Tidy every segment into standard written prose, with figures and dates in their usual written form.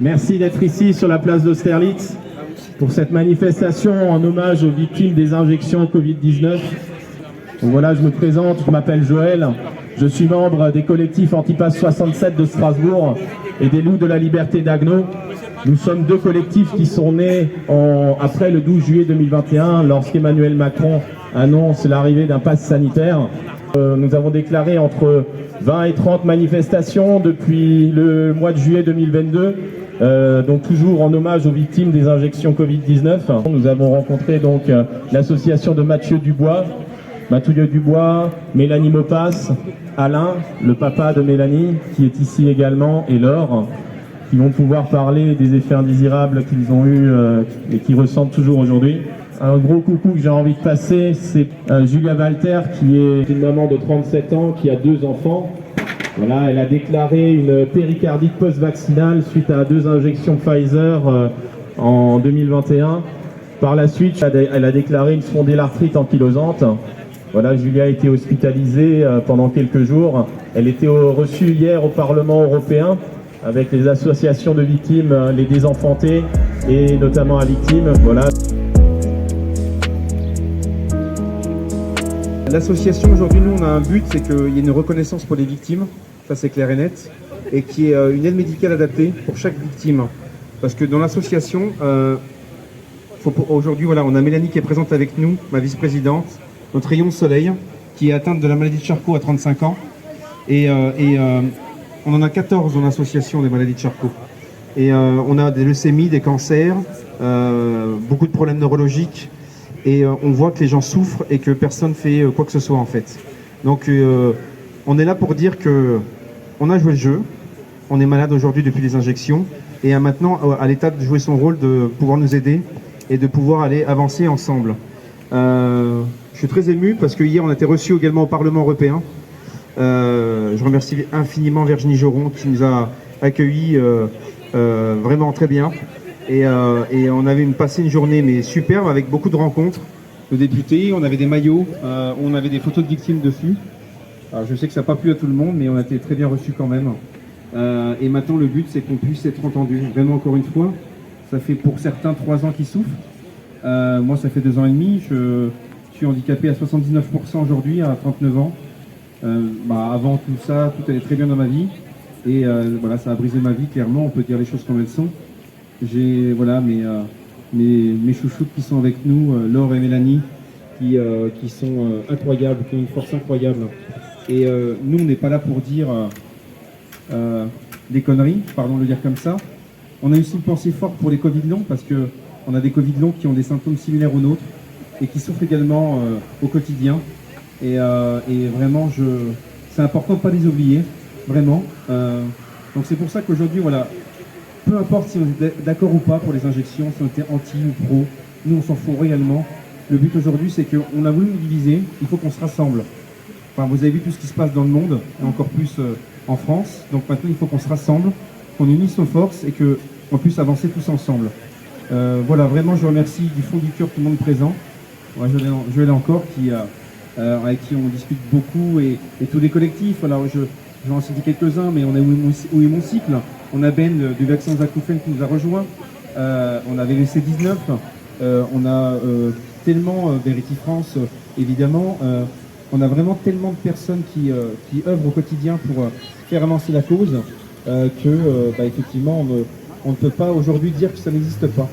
Merci d'être ici sur la place d'Austerlitz pour cette manifestation en hommage aux victimes des injections Covid-19. Donc voilà, je me présente, je m'appelle Joël, je suis membre des collectifs Antipass 67 de Strasbourg et des Loups de la Liberté d'Agneau. Nous sommes deux collectifs qui sont nés après le 12 juillet 2021 lorsqu'Emmanuel Macron annonce l'arrivée d'un pass sanitaire. Nous avons déclaré entre 20 et 30 manifestations depuis le mois de juillet 2022. Donc toujours en hommage aux victimes des injections Covid-19. Nous avons rencontré donc l'association de Mathieu Dubois, Mélanie Maupas, Alain, le papa de Mélanie, qui est ici également, et Laure, qui vont pouvoir parler des effets indésirables qu'ils ont eus et qu'ils ressentent toujours aujourd'hui. Un gros coucou que j'ai envie de passer, c'est Julia Walter, qui est une maman de 37 ans, qui a 2 enfants. Voilà, elle a déclaré une péricardite post-vaccinale suite à 2 injections Pfizer en 2021. Par la suite, elle a déclaré une spondylarthrite ankylosante. Voilà, Julia a été hospitalisée pendant quelques jours. Elle était reçue hier au Parlement européen avec les associations de victimes, les désenfantés et notamment à victimes. Voilà. L'association aujourd'hui, nous on a un but, c'est qu'il y ait une reconnaissance pour les victimes, ça c'est clair et net, et qu'il y ait une aide médicale adaptée pour chaque victime. Parce que dans l'association, aujourd'hui voilà, on a Mélanie qui est présente avec nous, ma vice-présidente, notre rayon de soleil, qui est atteinte de la maladie de Charcot à 35 ans. Et on en a 14 dans l'association des maladies de Charcot. Et on a des leucémies, des cancers, beaucoup de problèmes neurologiques. Et on voit que les gens souffrent et que personne ne fait quoi que ce soit en fait. Donc on est là pour dire que on a joué le jeu, on est malade aujourd'hui depuis les injections, et maintenant à l'État de jouer son rôle de pouvoir nous aider et de pouvoir aller avancer ensemble. Je suis très ému parce que hier on a été reçus également au Parlement européen. Je remercie infiniment Virginie Joron qui nous a accueillis vraiment très bien. Et on avait passé une journée mais superbe avec beaucoup de rencontres de députés, on avait des maillots, on avait des photos de victimes dessus. Alors je sais que ça n'a pas plu à tout le monde, mais on a été très bien reçus quand même. Et maintenant le but c'est qu'on puisse être entendu. Vraiment encore une fois, ça fait pour certains 3 ans qu'ils souffrent. Moi ça fait 2 ans et demi, je suis handicapé à 79% aujourd'hui, à 39 ans. Avant tout ça, tout allait très bien dans ma vie. Et voilà, ça a brisé ma vie, clairement, on peut dire les choses comme elles sont. J'ai voilà, mes chouchoutes qui sont avec nous, Laure et Mélanie, qui sont incroyables, qui ont une force incroyable. Et nous, on n'est pas là pour dire des conneries, pardon de le dire comme ça. On a aussi une pensée forte pour les Covid longs, parce qu'on a des Covid longs qui ont des symptômes similaires aux nôtres et qui souffrent également au quotidien. Et vraiment, c'est important de ne pas les oublier, vraiment. Donc c'est pour ça qu'aujourd'hui, voilà, peu importe si on est d'accord ou pas pour les injections, si on était anti ou pro, nous on s'en fout réellement. Le but aujourd'hui c'est qu'on a voulu nous diviser, il faut qu'on se rassemble. Enfin, vous avez vu tout ce qui se passe dans le monde, et encore plus en France. Donc maintenant il faut qu'on se rassemble, qu'on unisse nos forces et qu'on puisse avancer tous ensemble. Voilà, vraiment je remercie du fond du cœur tout le monde présent. Ouais, Joël encore, avec qui on discute beaucoup, et tous les collectifs. Alors je vais en citer quelques-uns, mais on a eu mon cycle. On a Ben du vaccin Zakoufen qui nous a rejoint. On avait le C19. On a tellement Verity France, évidemment. On a vraiment tellement de personnes qui œuvrent au quotidien pour faire avancer la cause effectivement, on ne peut pas aujourd'hui dire que ça n'existe pas.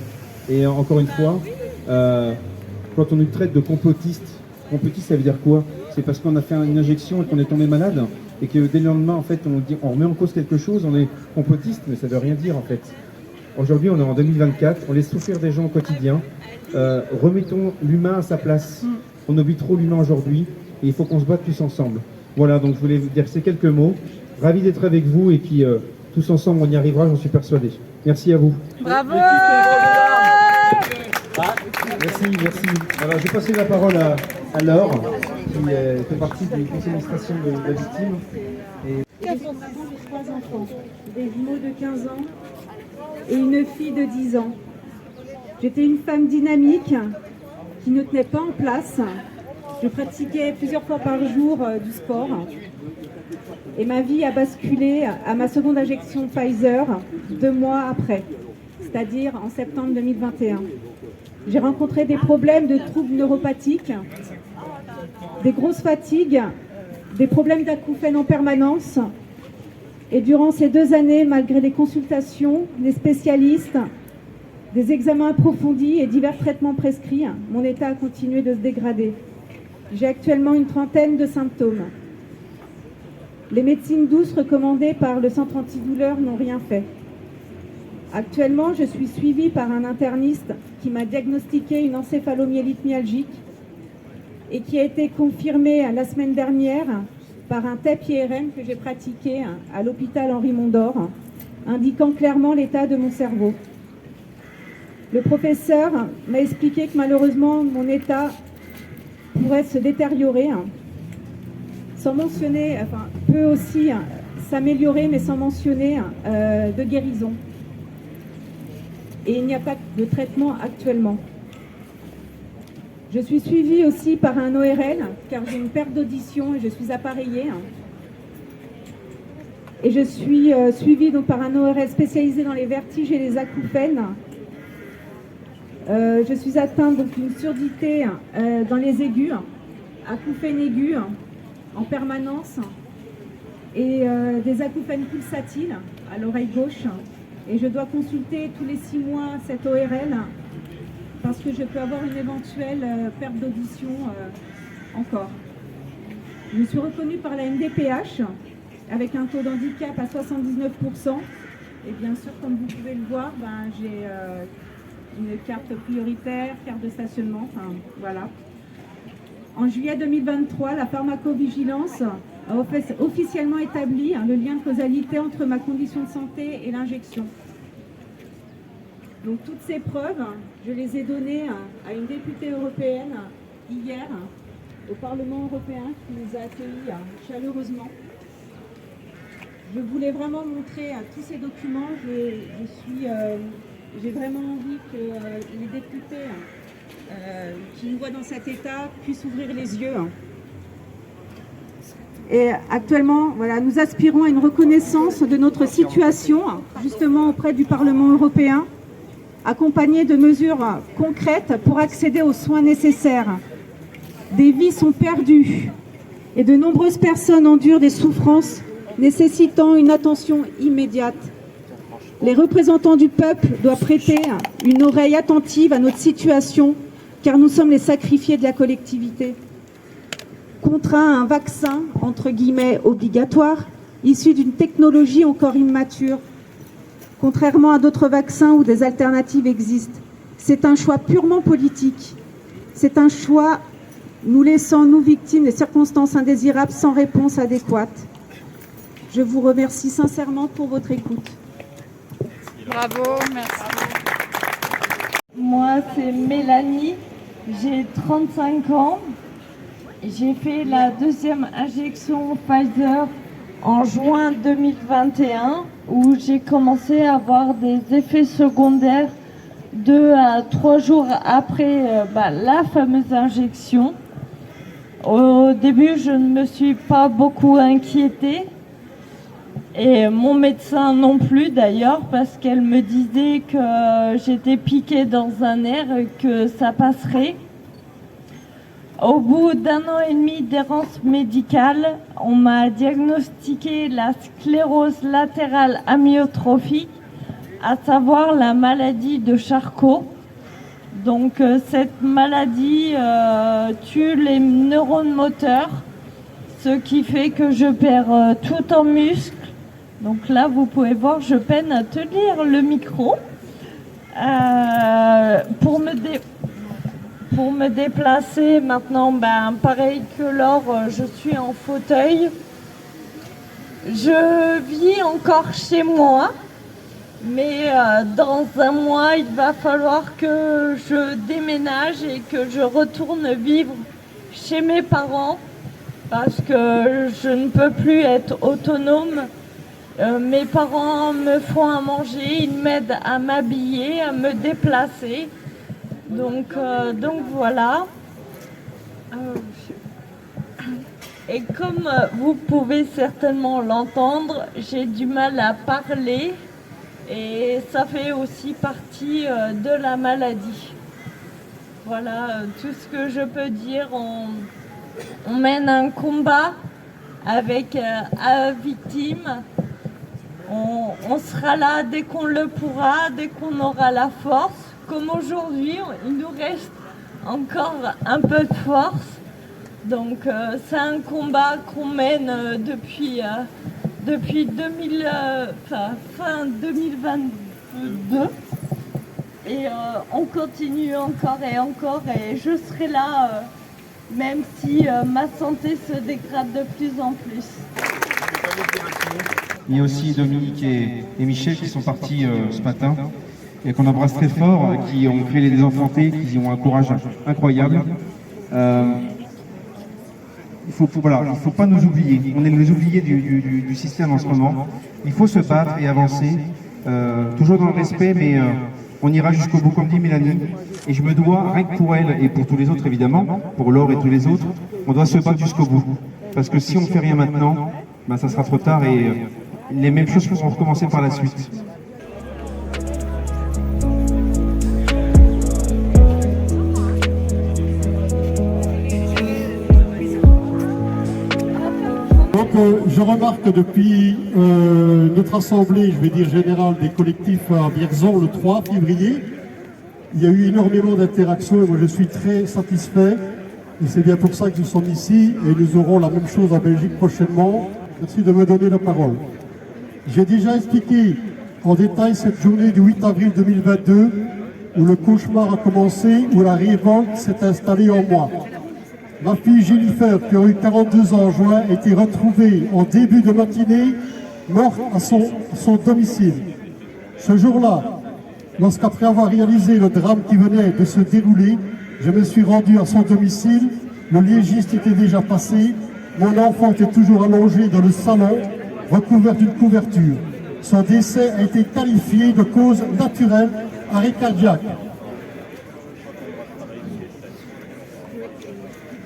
Et encore une fois, quand on nous traite de complotistes, complotiste ça veut dire quoi? C'est parce qu'on a fait une injection et qu'on est tombé malade, et que dès le lendemain, en fait, on remet en cause quelque chose, on est complotiste, mais ça ne veut rien dire, en fait. Aujourd'hui, on est en 2024, on laisse souffrir des gens au quotidien. Remettons l'humain à sa place. On oublie trop l'humain aujourd'hui, et il faut qu'on se batte tous ensemble. Voilà, donc je voulais vous dire ces quelques mots. Ravi d'être avec vous, et puis tous ensemble, on y arrivera, j'en suis persuadé. Merci à vous. Bravo! Merci. Alors, je vais passer la parole à Laure, qui fait partie du conseil d'administration de la victime. J'ai 3 enfants, des jumeaux de 15 ans et une fille de 10 ans. J'étais une femme dynamique qui ne tenait pas en place. Je pratiquais plusieurs fois par jour du sport. et ma vie a basculé à ma seconde injection Pfizer 2 mois après, c'est-à-dire en septembre 2021. J'ai rencontré des problèmes de troubles neuropathiques, des grosses fatigues, des problèmes d'acouphènes en permanence. Et durant ces 2 années, malgré les consultations, des spécialistes, des examens approfondis et divers traitements prescrits, mon état a continué de se dégrader. J'ai actuellement une trentaine de symptômes. Les médecines douces recommandées par le centre antidouleur n'ont rien fait. Actuellement, je suis suivie par un interniste qui m'a diagnostiqué une encéphalomyélite myalgique et qui a été confirmée la semaine dernière par un TEP IRM que j'ai pratiqué à l'hôpital Henri Mondor, indiquant clairement l'état de mon cerveau. Le professeur m'a expliqué que malheureusement mon état pourrait se détériorer, sans mentionner, enfin peut aussi s'améliorer, mais sans mentionner de guérison. Et il n'y a pas de traitement actuellement. Je suis suivie aussi par un ORL, car j'ai une perte d'audition et je suis appareillée. Et je suis suivie donc par un ORL spécialisé dans les vertiges et les acouphènes. Je suis atteinte donc d'une surdité dans les aigus, acouphènes aigus en permanence et des acouphènes pulsatiles à l'oreille gauche. Et je dois consulter tous les 6 mois cette ORL parce que je peux avoir une éventuelle perte d'audition encore. Je suis reconnue par la MDPH avec un taux d'handicap à 79%. Et bien sûr, comme vous pouvez le voir, j'ai une carte prioritaire, carte de stationnement, enfin voilà. En juillet 2023, la pharmacovigilance a officiellement établi le lien de causalité entre ma condition de santé et l'injection. Donc toutes ces preuves, je les ai données à une députée européenne hier au Parlement européen qui nous a accueillis chaleureusement. Je voulais vraiment montrer tous ces documents. J'ai vraiment envie que les députés qui nous voient dans cet état puissent ouvrir les yeux. Et actuellement, voilà, nous aspirons à une reconnaissance de notre situation, justement auprès du Parlement européen, accompagnée de mesures concrètes pour accéder aux soins nécessaires. Des vies sont perdues et de nombreuses personnes endurent des souffrances nécessitant une attention immédiate. Les représentants du peuple doivent prêter une oreille attentive à notre situation, car nous sommes les sacrifiés de la collectivité. Contraint à un vaccin, entre guillemets, obligatoire, issu d'une technologie encore immature, contrairement à d'autres vaccins où des alternatives existent. C'est un choix purement politique. C'est un choix nous laissant, nous victimes, des circonstances indésirables sans réponse adéquate. Je vous remercie sincèrement pour votre écoute. Bravo, merci. Moi, c'est Mélanie, j'ai 35 ans. J'ai fait la 2e injection Pfizer en juin 2021 où j'ai commencé à avoir des effets secondaires 2 à 3 jours après la fameuse injection. Au début, je ne me suis pas beaucoup inquiétée. Et mon médecin non plus d'ailleurs, parce qu'elle me disait que j'étais piquée dans un nerf et que ça passerait. Au bout d'1 an et demi d'errance médicale, on m'a diagnostiqué la sclérose latérale amyotrophique, à savoir la maladie de Charcot. Donc cette maladie tue les neurones moteurs, ce qui fait que je perds tout en muscle. Donc là, vous pouvez voir, je peine à tenir le micro. Pour me déplacer maintenant, pareil que Laure, je suis en fauteuil. Je vis encore chez moi, mais dans un mois, il va falloir que je déménage et que je retourne vivre chez mes parents parce que je ne peux plus être autonome. Mes parents me font à manger, ils m'aident à m'habiller, à me déplacer. Donc voilà. Et comme vous pouvez certainement l'entendre, j'ai du mal à parler et ça fait aussi partie de la maladie. Voilà tout ce que je peux dire. On mène un combat avec victime. On sera là dès qu'on le pourra, dès qu'on aura la force. Comme aujourd'hui, il nous reste encore un peu de force. Donc c'est un combat qu'on mène depuis fin 2022. Et on continue encore et je serai là même si ma santé se dégrade de plus en plus. Il y a aussi Dominique et Michel qui sont partis ce matin et qu'on embrasse très fort, qui ont créé les Désenfantés, qui ont un courage incroyable. Il faut pas nous oublier. On est les oubliés du système en ce moment. Il faut se battre et avancer, toujours dans le respect, mais on ira jusqu'au bout, comme dit Mélanie. Et je me dois, rien que pour elle et pour tous les autres évidemment, pour Laure et tous les autres, on doit se battre jusqu'au bout. Parce que si on ne fait rien maintenant, ben, ça sera trop tard et les mêmes choses vont recommencer par la suite. Donc je remarque depuis notre assemblée, je vais dire générale des collectifs à Vierzon le 3 février, il y a eu énormément d'interactions et moi je suis très satisfait. Et c'est bien pour ça que nous sommes ici et nous aurons la même chose en Belgique prochainement. Merci de me donner la parole. J'ai déjà expliqué en détail cette journée du 8 avril 2022 où le cauchemar a commencé, où la révolte s'est installée en moi. Ma fille Jennifer, qui a eu 42 ans en juin, a été retrouvée en début de matinée, morte à son domicile. Ce jour-là, lorsqu'après avoir réalisé le drame qui venait de se dérouler, je me suis rendu à son domicile, le légiste était déjà passé, mon enfant était toujours allongé dans le salon, recouvert d'une couverture. Son décès a été qualifié de cause naturelle, arrêt cardiaque.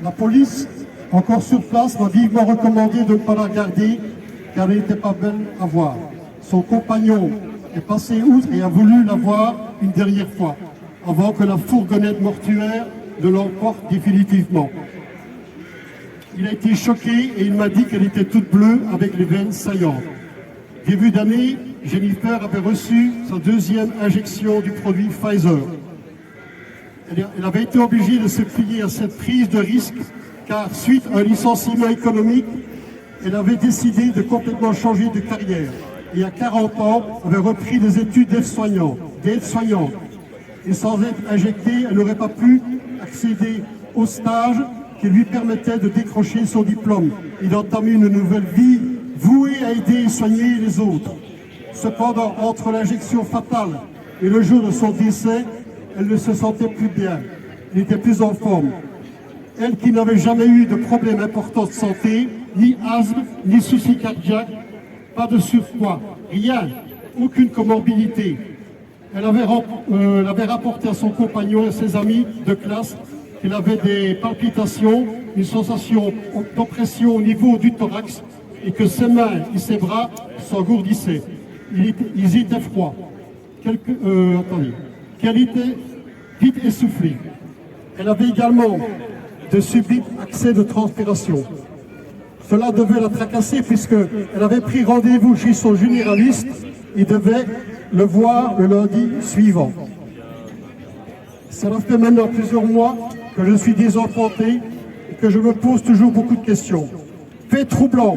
La police, encore sur place, m'a vivement recommandé de ne pas la garder car elle n'était pas belle à voir. Son compagnon est passé outre et a voulu la voir une dernière fois, avant que la fourgonnette mortuaire ne l'emporte définitivement. Il a été choqué et il m'a dit qu'elle était toute bleue avec les veines saillantes. Début d'année, Jennifer avait reçu sa deuxième injection du produit Pfizer. Elle avait été obligée de se plier à cette prise de risque car suite à un licenciement économique, elle avait décidé de complètement changer de carrière. Et à 40 ans, avait repris des études d'aide-soignante. Et sans être injectée, elle n'aurait pas pu accéder au stage qui lui permettait de décrocher son diplôme et d'entamer une nouvelle vie vouée à aider et soigner les autres. Cependant, entre l'injection fatale et le jour de son décès, elle ne se sentait plus bien, elle n'était plus en forme. Elle qui n'avait jamais eu de problème important de santé, ni asthme, ni soucis cardiaques, pas de surpoids, rien, aucune comorbidité. Elle avait rapporté à son compagnon et à ses amis de classe qu'elle avait des palpitations, une sensation d'oppression au niveau du thorax et que ses mains et ses bras s'engourdissaient. Ils étaient froids. Qu'elle était vite essoufflée. Elle avait également de subites accès de transpiration. Cela devait la tracasser puisqu'elle avait pris rendez-vous chez son généraliste et devait le voir le lundi suivant. Cela fait maintenant plusieurs mois que je suis désenfanté et que je me pose toujours beaucoup de questions. Fait troublant,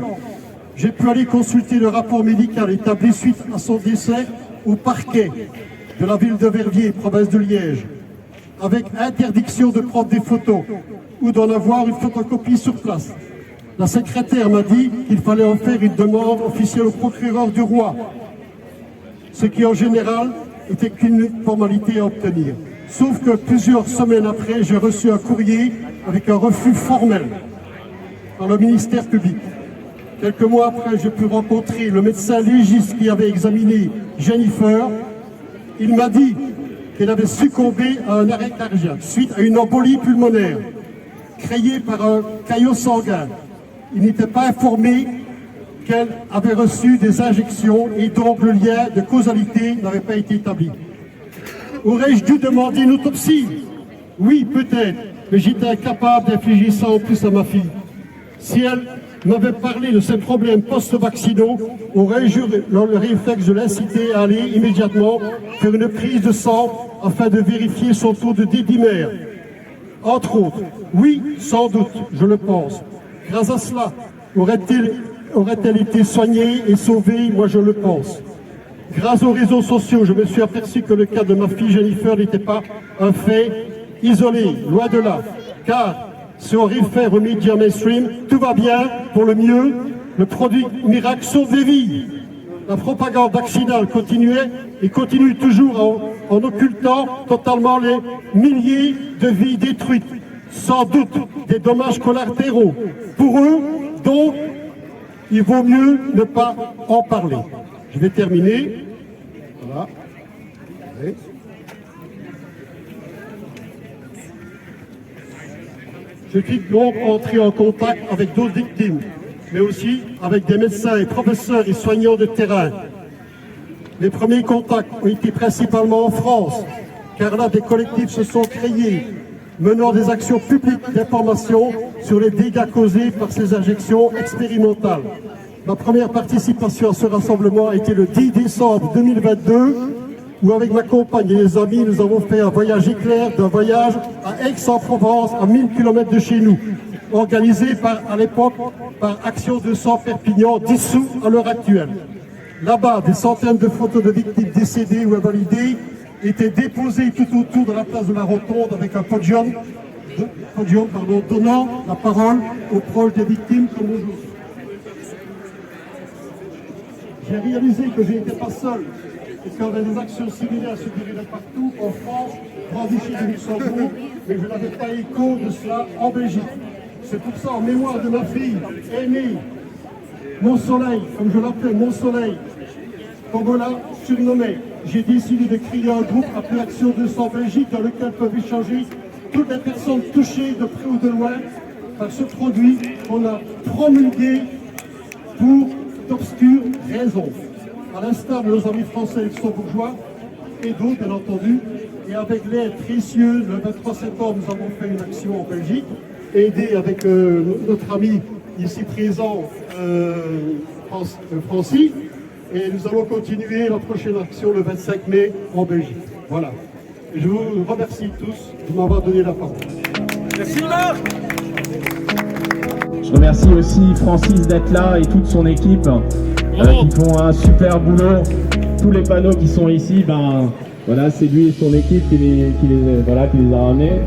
j'ai pu aller consulter le rapport médical établi suite à son décès au parquet de la ville de Verviers, province de Liège, avec interdiction de prendre des photos ou d'en avoir une photocopie sur place. La secrétaire m'a dit qu'il fallait en faire une demande officielle au procureur du roi, ce qui en général était qu'une formalité à obtenir. Sauf que plusieurs semaines après, j'ai reçu un courrier avec un refus formel par le ministère public. Quelques mois après, j'ai pu rencontrer le médecin légiste qui avait examiné Jennifer. Il m'a dit qu'elle avait succombé à un arrêt cardiaque suite à une embolie pulmonaire créée par un caillot sanguin. Il n'était pas informé qu'elle avait reçu des injections et donc le lien de causalité n'avait pas été établi. Aurais-je dû demander une autopsie? Oui, peut-être, mais j'étais incapable d'infliger ça en plus à ma fille. Si elle m'avait parlé de ses problèmes post-vaccinaux, aurais-je eu le réflexe de l'inciter à aller immédiatement faire une prise de sang afin de vérifier son taux de D-dimer? Entre autres, oui, sans doute, je le pense. Grâce à cela, aurait-elle été soignée et sauvée? Moi, je le pense. Grâce aux réseaux sociaux, je me suis aperçu que le cas de ma fille Jennifer n'était pas un fait isolé, loin de là. Car si on réfère aux médias mainstream, tout va bien, pour le mieux, le produit miracle sauve des vies. La propagande vaccinale continuait et continue toujours en occultant totalement les milliers de vies détruites, sans doute des dommages collatéraux. Pour eux, donc, il vaut mieux ne pas en parler. Je vais terminer. Voilà. Oui. Je suis donc entré en contact avec d'autres victimes, mais aussi avec des médecins et professeurs et soignants de terrain. Les premiers contacts ont été principalement en France, car là des collectifs se sont créés, menant des actions publiques d'information sur les dégâts causés par ces injections expérimentales. Ma première participation à ce rassemblement a été le 10 décembre 2022, où avec ma compagne et les amis, nous avons fait un voyage éclair d'un voyage à Aix-en-Provence, à 1000 km de chez nous, organisé à l'époque par Action 200 Perpignan, dissous à l'heure actuelle. Là-bas, des centaines de photos de victimes décédées ou invalidées étaient déposées tout autour de la place de la Rotonde avec un podium donnant la parole aux proches des victimes comme aujourd'hui. J'ai réalisé que je n'étais pas seul et qu'il y avait des actions similaires se déroulaient partout en France, en Vichy de Luxembourg, mais je n'avais pas écho de cela en Belgique. C'est pour ça, en mémoire de ma fille aînée, Mon Soleil, comme je l'appelais, Mon Soleil, comme on l'a surnommé, j'ai décidé de créer un groupe appelé Action 200 Belgique dans lequel peuvent échanger toutes les personnes touchées de près ou de loin par ce produit qu'on a promulgué pour d'obscures raisons. À l'instar de nos amis français et luxembourgeois et d'autres, bien entendu. Et avec l'aide précieuse, le 23 septembre, nous avons fait une action en Belgique, aidé avec notre ami ici présent, Francis. Et nous allons continuer la prochaine action le 25 mai en Belgique. Voilà. Et je vous remercie tous de m'avoir donné la parole. Merci Marc. Je remercie aussi Francis d'être là et toute son équipe qui font un super boulot. Tous les panneaux qui sont ici, voilà, c'est lui et son équipe qui les a ramenés.